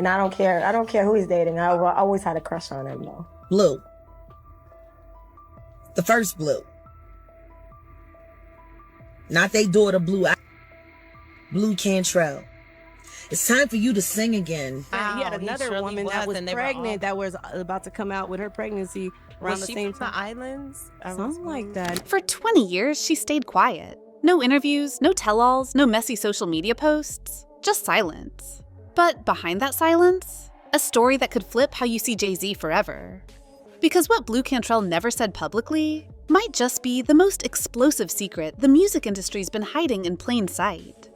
and I don't care. I don't care who he's dating. I always had a crush on him, though. Blue. The first Blue. Not they daughter, Blu Cantrell. It's time for you to sing again. He had another woman that was pregnant that was about to come out with her pregnancy around the same time. The islands? Something like that. For 20 years, she stayed quiet. No interviews, no tell-alls, no messy social media posts, just silence. But behind that silence, a story that could flip how you see Jay-Z forever. Because what Blu Cantrell never said publicly might just be the most explosive secret the music industry's been hiding in plain sight.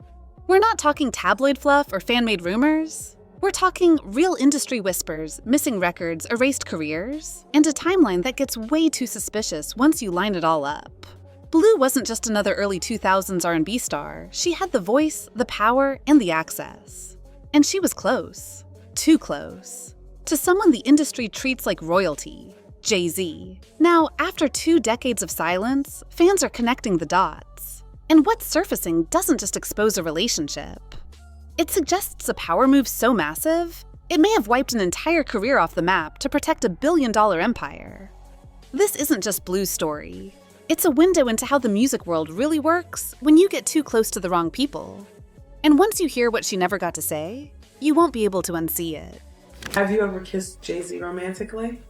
We're not talking tabloid fluff or fan-made rumors. We're talking real industry whispers, missing records, erased careers, and a timeline that gets way too suspicious once you line it all up. Blu wasn't just another early 2000s R&B star. She had the voice, the power, and the access. And she was close. Too close. To someone the industry treats like royalty, Jay-Z. Now, after 2 decades of silence, fans are connecting the dots. And what's surfacing doesn't just expose a relationship. It suggests a power move so massive, it may have wiped an entire career off the map to protect a billion-dollar empire. This isn't just Blu's story. It's a window into how the music world really works when you get too close to the wrong people. And once you hear what she never got to say, you won't be able to unsee it. Have you ever kissed Jay-Z romantically?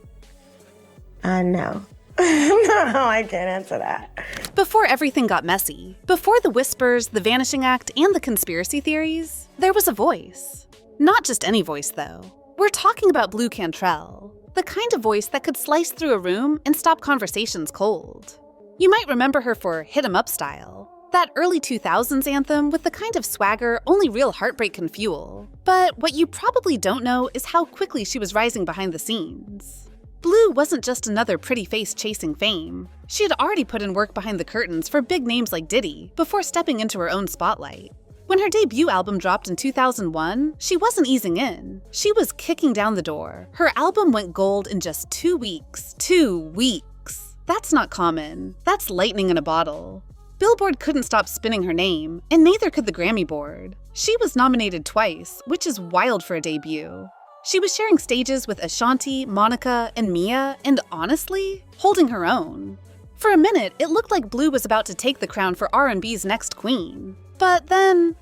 No. No, I can't answer that. Before everything got messy, before the whispers, the vanishing act, and the conspiracy theories, there was a voice. Not just any voice, though. We're talking about Blu Cantrell, the kind of voice that could slice through a room and stop conversations cold. You might remember her for Hit 'Em Up Style, that early 2000s anthem with the kind of swagger only real heartbreak can fuel. But what you probably don't know is how quickly she was rising behind the scenes. Blu wasn't just another pretty face chasing fame. She had already put in work behind the curtains for big names like Diddy before stepping into her own spotlight. When her debut album dropped in 2001, she wasn't easing in. She was kicking down the door. Her album went gold in just 2 weeks. 2 weeks. That's not common. That's lightning in a bottle. Billboard couldn't stop spinning her name, and neither could the Grammy board. She was nominated twice, which is wild for a debut. She was sharing stages with Ashanti, Monica, and Mia, and honestly, holding her own. For a minute, it looked like Blu was about to take the crown for R&B's next queen. But then,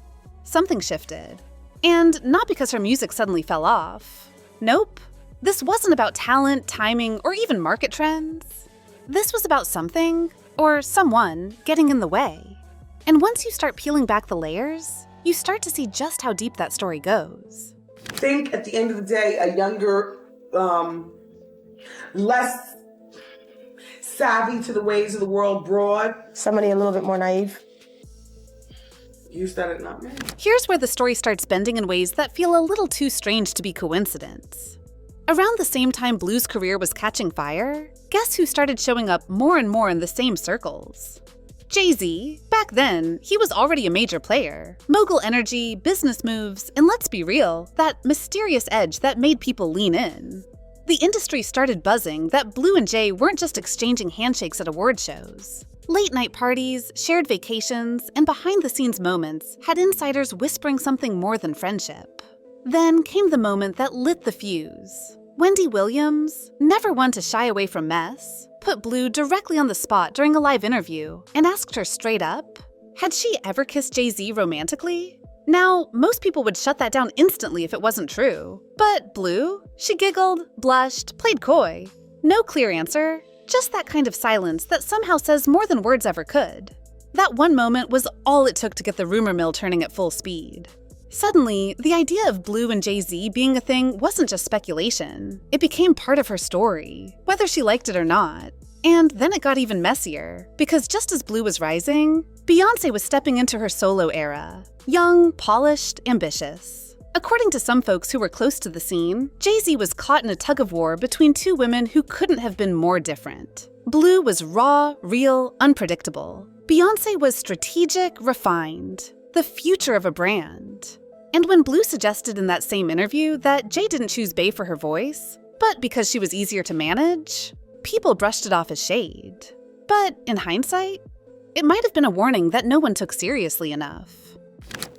something shifted. And not because her music suddenly fell off. Nope. This wasn't about talent, timing, or even market trends. This was about something, or someone, getting in the way. And once you start peeling back the layers, you start to see just how deep that story goes. I think at the end of the day, a younger, less savvy to the ways of the world broad. Somebody a little bit more naive. You said it, not me. Here's where the story starts bending in ways that feel a little too strange to be coincidence. Around the same time Blu's career was catching fire, guess who started showing up more and more in the same circles? Jay-Z. Back then, he was already a major player. Mogul energy, business moves, and let's be real, that mysterious edge that made people lean in. The industry started buzzing that Blu and Jay weren't just exchanging handshakes at award shows. Late-night parties, shared vacations, and behind-the-scenes moments had insiders whispering something more than friendship. Then came the moment that lit the fuse. Wendy Williams, never one to shy away from mess, put Blu directly on the spot during a live interview and asked her straight up, had she ever kissed Jay-Z romantically? Now, most people would shut that down instantly if it wasn't true. But Blu? She giggled, blushed, played coy. No clear answer, just that kind of silence that somehow says more than words ever could. That one moment was all it took to get the rumor mill turning at full speed. Suddenly, the idea of Blu and Jay-Z being a thing wasn't just speculation. It became part of her story, whether she liked it or not. And then it got even messier, because just as Blu was rising, Beyoncé was stepping into her solo era. Young, polished, ambitious. According to some folks who were close to the scene, Jay-Z was caught in a tug-of-war between two women who couldn't have been more different. Blu was raw, real, unpredictable. Beyoncé was strategic, refined. The future of a brand. And when Blu suggested in that same interview that Jay didn't choose Bey for her voice, but because she was easier to manage, people brushed it off as shade. But in hindsight, it might have been a warning that no one took seriously enough.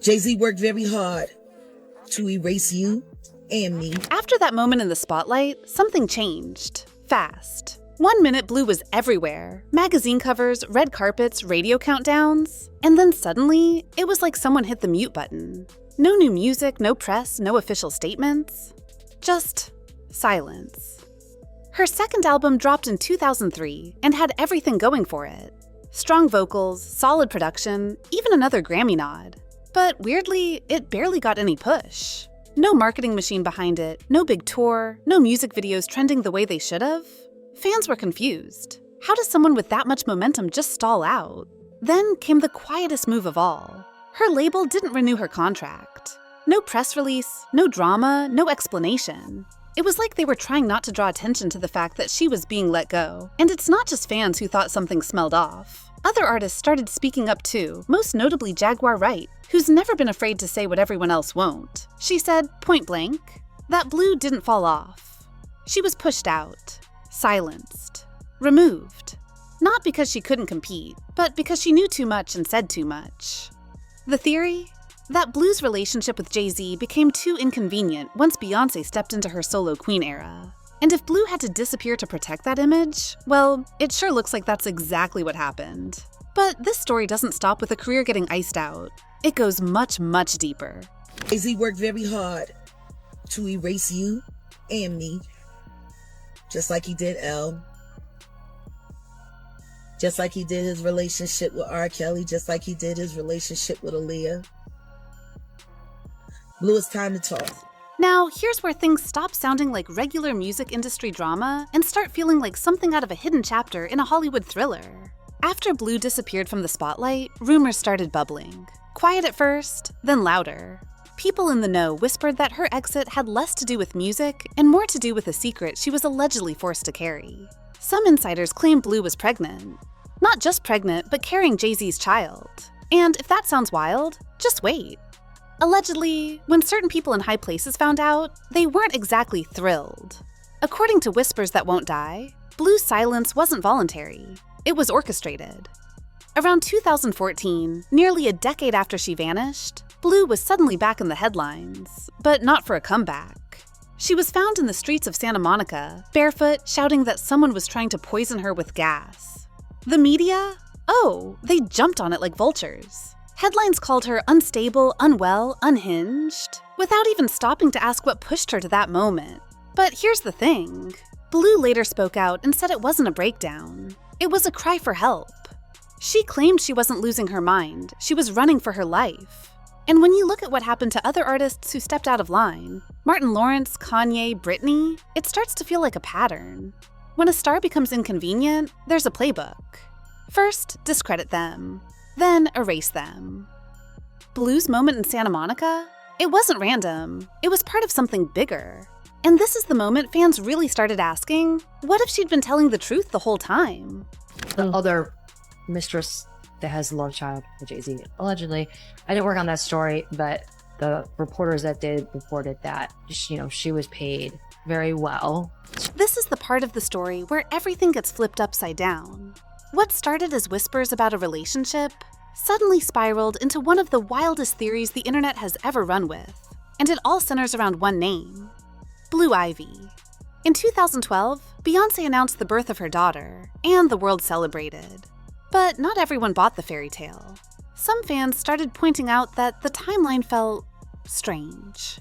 Jay-Z worked very hard to erase you and me. After that moment in the spotlight, something changed. Fast. 1 minute Blu was everywhere. Magazine covers, red carpets, radio countdowns. And then suddenly, it was like someone hit the mute button. No new music, no press, no official statements. Just silence. Her second album dropped in 2003 and had everything going for it. Strong vocals, solid production, even another Grammy nod. But weirdly, it barely got any push. No marketing machine behind it, no big tour, no music videos trending the way they should have. Fans were confused. How does someone with that much momentum just stall out? Then came the quietest move of all. Her label didn't renew her contract. No press release, no drama, no explanation. It was like they were trying not to draw attention to the fact that she was being let go. And it's not just fans who thought something smelled off. Other artists started speaking up too, most notably Jaguar Wright, who's never been afraid to say what everyone else won't. She said, point blank, that Blu didn't fall off. She was pushed out, silenced, removed. Not because she couldn't compete, but because she knew too much and said too much. The theory? That Blu's relationship with Jay-Z became too inconvenient once Beyoncé stepped into her solo queen era. And if Blu had to disappear to protect that image, well, it sure looks like that's exactly what happened. But this story doesn't stop with a career getting iced out. It goes much, much deeper. Jay-Z worked very hard to erase you and me, just like he did Elle. Just like he did his relationship with R. Kelly, just like he did his relationship with Aaliyah. Blu, it's time to talk. Now, here's where things stop sounding like regular music industry drama and start feeling like something out of a hidden chapter in a Hollywood thriller. After Blu disappeared from the spotlight, rumors started bubbling. Quiet at first, then louder. People in the know whispered that her exit had less to do with music and more to do with a secret she was allegedly forced to carry. Some insiders claim Blu was pregnant. Not just pregnant, but carrying Jay-Z's child. And if that sounds wild, just wait. Allegedly, when certain people in high places found out, they weren't exactly thrilled. According to whispers that won't die, Blu's silence wasn't voluntary. It was orchestrated. Around 2014, nearly a decade after she vanished, Blu was suddenly back in the headlines, but not for a comeback. She was found in the streets of Santa Monica, barefoot, shouting that someone was trying to poison her with gas. The media? Oh, they jumped on it like vultures. Headlines called her unstable, unwell, unhinged, without even stopping to ask what pushed her to that moment. But here's the thing. Blu later spoke out and said it wasn't a breakdown. It was a cry for help. She claimed she wasn't losing her mind, she was running for her life. And when you look at what happened to other artists who stepped out of line, Martin Lawrence, Kanye, Britney, it starts to feel like a pattern. When a star becomes inconvenient, there's a playbook. First, discredit them. Then erase them. Blu's moment in Santa Monica? It wasn't random. It was part of something bigger. And this is the moment fans really started asking, what if she'd been telling the truth the whole time? The other mistress that has a love child with Jay-Z, allegedly. I didn't work on that story, but the reporters that did reported that, she was paid very well. This is the part of the story where everything gets flipped upside down. What started as whispers about a relationship suddenly spiraled into one of the wildest theories the internet has ever run with. And it all centers around one name, Blue Ivy. In 2012, Beyoncé announced the birth of her daughter, and the world celebrated. But not everyone bought the fairy tale. Some fans started pointing out that the timeline felt strange.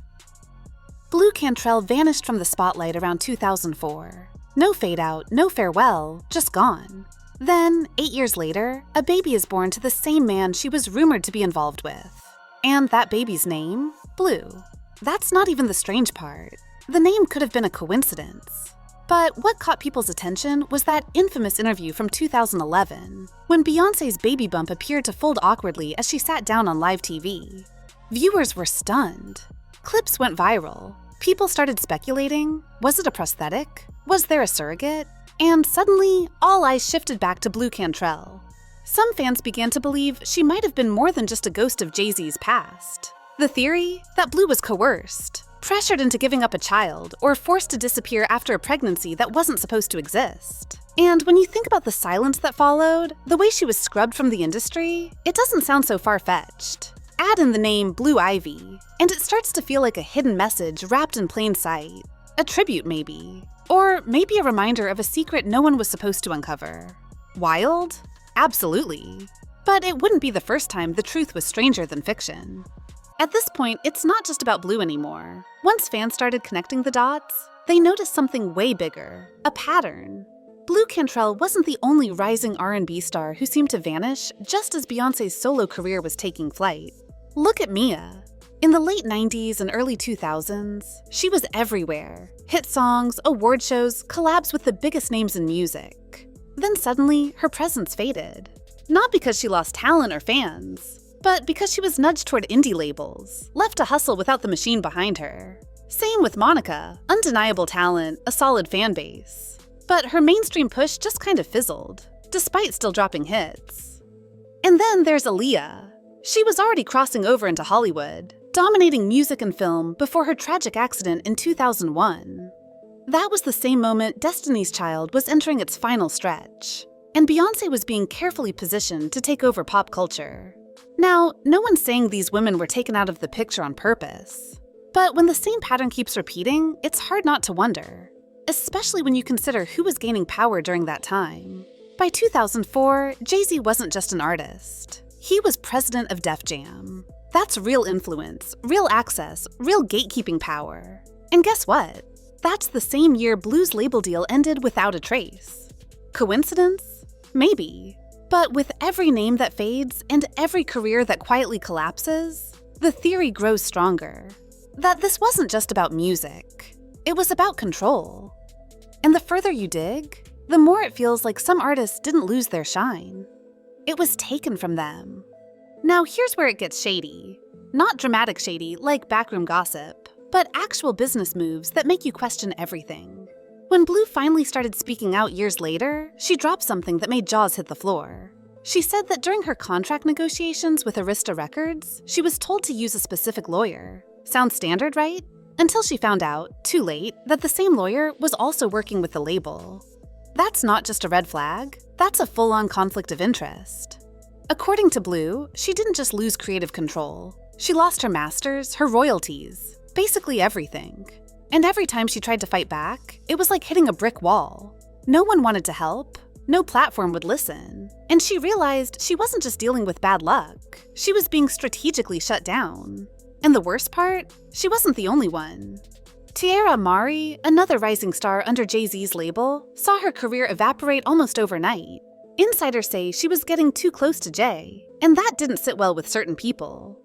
Blu Cantrell vanished from the spotlight around 2004. No fade out, no farewell, just gone. Then, 8 years later, a baby is born to the same man she was rumored to be involved with. And that baby's name? Blu. That's not even the strange part. The name could have been a coincidence. But what caught people's attention was that infamous interview from 2011, when Beyoncé's baby bump appeared to fold awkwardly as she sat down on live TV. Viewers were stunned. Clips went viral. People started speculating, was it a prosthetic? Was there a surrogate? And suddenly, all eyes shifted back to Blu Cantrell. Some fans began to believe she might have been more than just a ghost of Jay-Z's past. The theory? That Blu was coerced, pressured into giving up a child, or forced to disappear after a pregnancy that wasn't supposed to exist. And when you think about the silence that followed, the way she was scrubbed from the industry, it doesn't sound so far-fetched. Add in the name Blue Ivy, and it starts to feel like a hidden message wrapped in plain sight. A tribute, maybe. Or maybe a reminder of a secret no one was supposed to uncover. Wild? Absolutely. But it wouldn't be the first time the truth was stranger than fiction. At this point, it's not just about Blue anymore. Once fans started connecting the dots, they noticed something way bigger, a pattern. Blu Cantrell wasn't the only rising R&B star who seemed to vanish just as Beyoncé's solo career was taking flight. Look at Mia. In the late 90s and early 2000s, she was everywhere. Hit songs, award shows, collabs with the biggest names in music. Then suddenly, her presence faded. Not because she lost talent or fans, but because she was nudged toward indie labels, left to hustle without the machine behind her. Same with Monica, undeniable talent, a solid fan base. But her mainstream push just kind of fizzled, despite still dropping hits. And then there's Aaliyah. She was already crossing over into Hollywood, dominating music and film before her tragic accident in 2001. That was the same moment Destiny's Child was entering its final stretch, and Beyoncé was being carefully positioned to take over pop culture. Now, no one's saying these women were taken out of the picture on purpose, but when the same pattern keeps repeating, it's hard not to wonder, especially when you consider who was gaining power during that time. By 2004, Jay-Z wasn't just an artist. He was president of Def Jam. That's real influence, real access, real gatekeeping power. And guess what? That's the same year Blu's label deal ended without a trace. Coincidence? Maybe. But with every name that fades and every career that quietly collapses, the theory grows stronger. That this wasn't just about music. It was about control. And the further you dig, the more it feels like some artists didn't lose their shine. It was taken from them. Now here's where it gets shady. Not dramatic shady like backroom gossip, but actual business moves that make you question everything. When Blu finally started speaking out years later, she dropped something that made jaws hit the floor. She said that during her contract negotiations with Arista Records, she was told to use a specific lawyer. Sounds standard, right? Until she found out, too late, that the same lawyer was also working with the label. That's not just a red flag, that's a full-on conflict of interest. According to Blu, she didn't just lose creative control. She lost her masters, her royalties, basically everything. And every time she tried to fight back, it was like hitting a brick wall. No one wanted to help, no platform would listen. And she realized she wasn't just dealing with bad luck, she was being strategically shut down. And the worst part, she wasn't the only one. Tiara Mari, another rising star under Jay-Z's label, saw her career evaporate almost overnight. Insiders say she was getting too close to Jay, and that didn't sit well with certain people.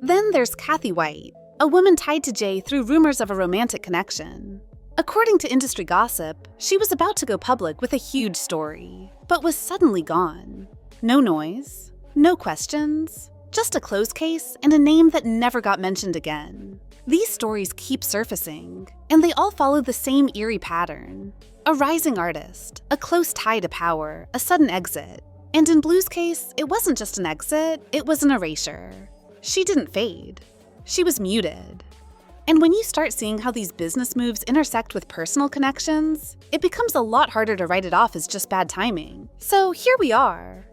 Then there's Kathy White, a woman tied to Jay through rumors of a romantic connection. According to industry gossip, she was about to go public with a huge story, but was suddenly gone. No noise, no questions, just a closed case and a name that never got mentioned again. These stories keep surfacing, and they all follow the same eerie pattern. A rising artist, a close tie to power, a sudden exit. And in Blu's case, it wasn't just an exit, it was an erasure. She didn't fade. She was muted. And when you start seeing how these business moves intersect with personal connections, it becomes a lot harder to write it off as just bad timing. So here we are,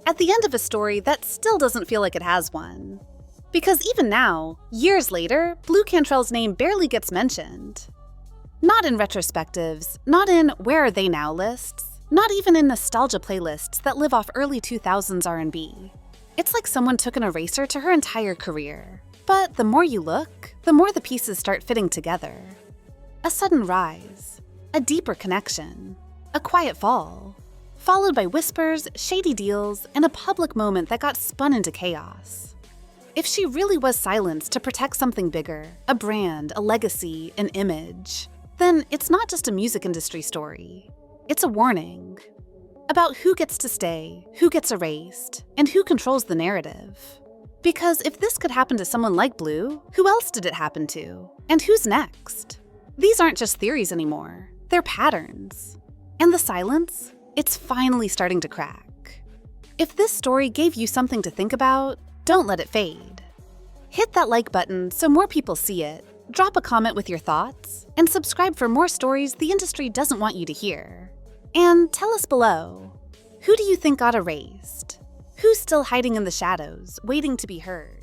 at the end of a story that still doesn't feel like it has one. Because even now, years later, Blu Cantrell's name barely gets mentioned. Not in retrospectives, not in Where Are They Now lists, not even in nostalgia playlists that live off early 2000s R&B. It's like someone took an eraser to her entire career. But the more you look, the more the pieces start fitting together. A sudden rise, a deeper connection, a quiet fall, followed by whispers, shady deals, and a public moment that got spun into chaos. If she really was silenced to protect something bigger, a brand, a legacy, an image, then it's not just a music industry story. It's a warning about who gets to stay, who gets erased, and who controls the narrative. Because if this could happen to someone like Blu, who else did it happen to? And who's next? These aren't just theories anymore, they're patterns. And the silence, it's finally starting to crack. If this story gave you something to think about, don't let it fade. Hit that like button so more people see it, drop a comment with your thoughts, and subscribe for more stories the industry doesn't want you to hear. And tell us below, who do you think got erased? Who's still hiding in the shadows, waiting to be heard?